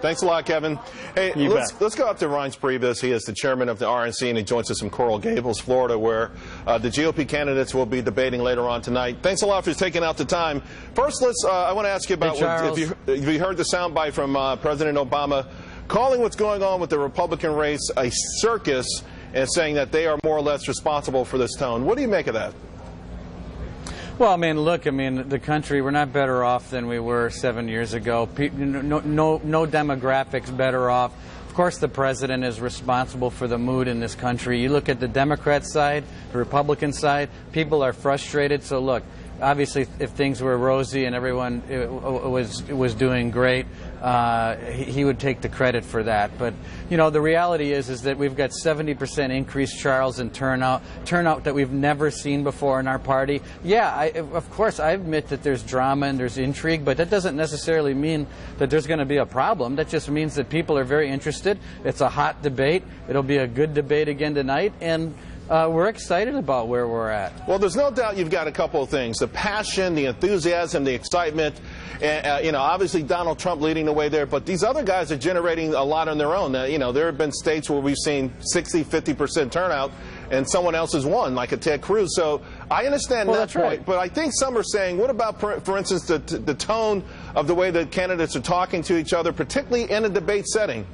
Thanks a lot, Kevin. Hey, let's go up to Reince Priebus. He is the chairman of the RNC, and he joins us from Coral Gables, Florida, where the GOP candidates will be debating later on tonight. Thanks a lot for taking out the time. First, I want to ask you about if you heard the soundbite from President Obama calling what's going on with the Republican race a circus and saying that they are more or less responsible for this tone. What do you make of that? Well, I mean, look, the country, we're not better off than we were 7 years ago. No demographics better off. Of course, the president is responsible for the mood in this country. You look at the Democrat side, the Republican side, people are frustrated. So, look, obviously, if things were rosy and everyone was doing great, he would take the credit for that. But, you know, the reality is that we've got 70% increase, Charles, in turnout that we've never seen before in our party. Yeah, of course, I admit that there's drama and there's intrigue, but that doesn't necessarily mean that there's going to be a problem. That just means that people are very interested. It's a hot debate. It'll be a good debate again tonight, and we're excited about where we're at. Well, there's no doubt you've got a couple of things: the passion, the enthusiasm, the excitement. And, you know, obviously Donald Trump leading the way there, but these other guys are generating a lot on their own. You know, there have been states where we've seen 60–50% turnout, and someone else has won, like a Ted Cruz. So I understand that point, right. But I think some are saying, what about, for instance, the tone of the way the candidates are talking to each other, particularly in a debate setting?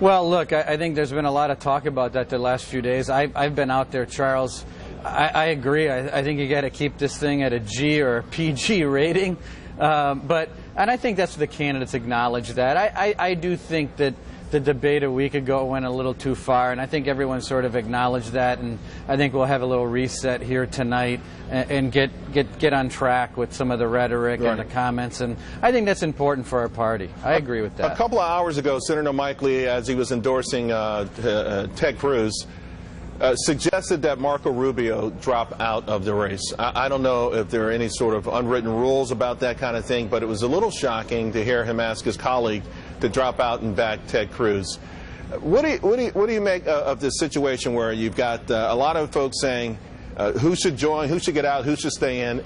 Well, look, I think there's been a lot of talk about that the last few days. I've been out there, Charles. I agree. I think you got to keep this thing at a G or a PG rating. And I think that's the candidates acknowledge that. I do think that the debate a week ago went a little too far, and I think everyone sort of acknowledged that. And I think we'll have a little reset here tonight and get on track with some of the rhetoric and the comments. And I think that's important for our party. I agree with that. A couple of hours ago, Senator Mike Lee, as he was endorsing Ted Cruz, suggested that Marco Rubio drop out of the race. I don't know if there are any sort of unwritten rules about that kind of thing, but it was a little shocking to hear him ask his colleague to drop out and back Ted Cruz. What do you make of this situation where you've got a lot of folks saying who should join, who should get out, who should stay in?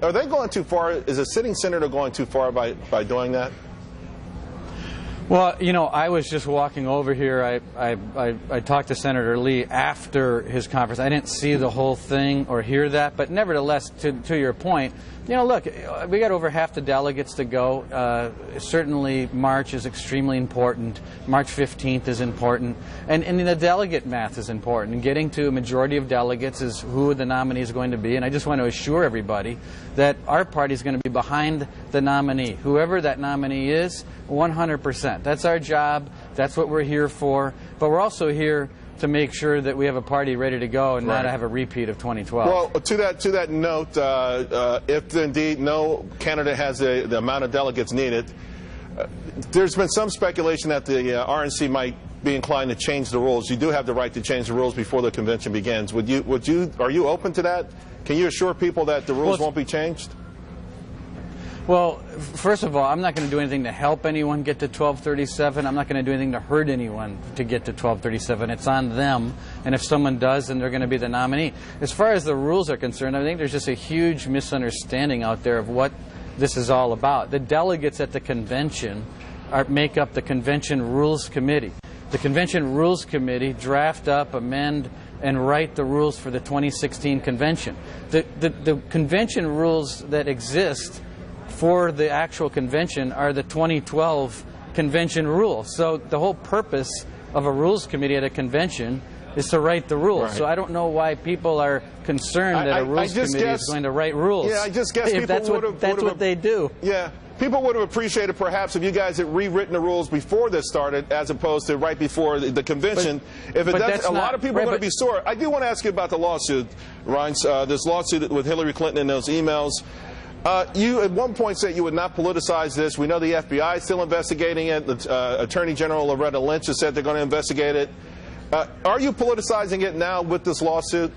Are they going too far? Is a sitting senator going too far by doing that? Well, you know, I was just walking over here. I talked to Senator Lee after his conference. I didn't see the whole thing or hear that, but nevertheless, to your point, you know, look, we got over half the delegates to go. Certainly, March is extremely important. March 15th is important, and the delegate math is important. And getting to a majority of delegates is who the nominee is going to be. And I just want to assure everybody that our party is going to be behind the nominee, whoever that nominee is, 100%. That's our job. That's what we're here for. But we're also here to make sure that we have a party ready to go and not have a repeat of 2012. Well, to that note, if indeed no candidate has the amount of delegates needed, there's been some speculation that the RNC might be inclined to change the rules. You do have the right to change the rules before the convention begins. Are you open to that? Can you assure people that the rules won't be changed? Well, first of all, I'm not going to do anything to help anyone get to 1237. I'm not going to do anything to hurt anyone to get to 1237. It's on them. And if someone does, then they're going to be the nominee. As far as the rules are concerned, I think there's just a huge misunderstanding out there of what this is all about. The delegates at the convention make up the Convention Rules Committee. The Convention Rules Committee draft up, amend, and write the rules for the 2016 convention. The convention rules that exist for the actual convention are the 2012 convention rules. So the whole purpose of a rules committee at a convention is to write the rules. Right. So I don't know why people are concerned that a rules committee is going to write rules. Yeah, I just guess if that's what they do. Yeah. People would have appreciated perhaps if you guys had rewritten the rules before this started as opposed to right before the convention. A lot of people are going to be sore. I do want to ask you about the lawsuit, Reince, this lawsuit with Hillary Clinton and those emails. You at one point said you would not politicize this. We know the FBI is still investigating it. Attorney General Loretta Lynch has said they're going to investigate it. Are you politicizing it now with this lawsuit?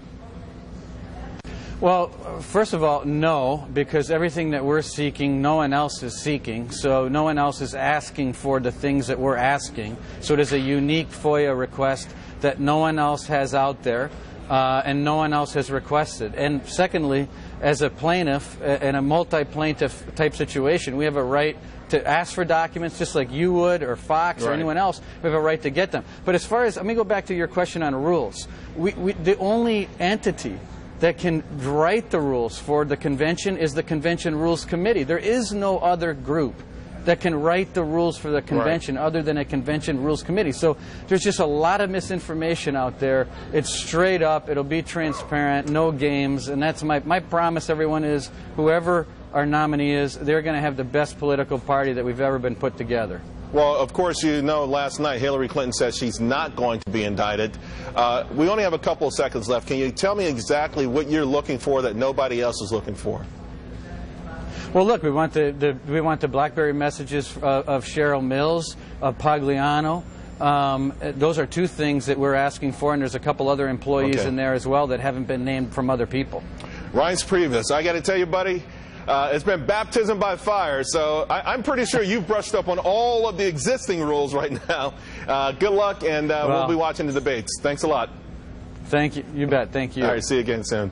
Well, first of all, no, because everything that we're seeking, no one else is seeking. So no one else is asking for the things that we're asking. So it is a unique FOIA request that no one else has out there. And no one else has requested. And secondly, as a plaintiff in a multi-plaintiff type situation, we have a right to ask for documents just like you would, or Fox, or anyone else. We have a right to get them. But as far as, let me go back to your question on rules. The only entity that can write the rules for the convention is the Convention Rules Committee. There is no other group that can write the rules for the convention other than a Convention Rules Committee. So there's just a lot of misinformation out there. It's straight up. It'll be transparent, no games. And that's my promise, everyone, is whoever our nominee is, they're going to have the best political party that we've ever been put together. Well, of course, you know, last night Hillary Clinton said she's not going to be indicted. We only have a couple of seconds left. Can you tell me exactly what you're looking for that nobody else is looking for? Well, look, we want the BlackBerry messages of Cheryl Mills, of Pagliano. Those are two things that we're asking for, and there's a couple other employees in there as well that haven't been named from other people. Reince Priebus, I got to tell you, buddy, it's been baptism by fire, so I'm pretty sure you've brushed up on all of the existing rules right now. Good luck, and we'll be watching the debates. Thanks a lot. Thank you. You bet. Thank you. All right, see you again soon.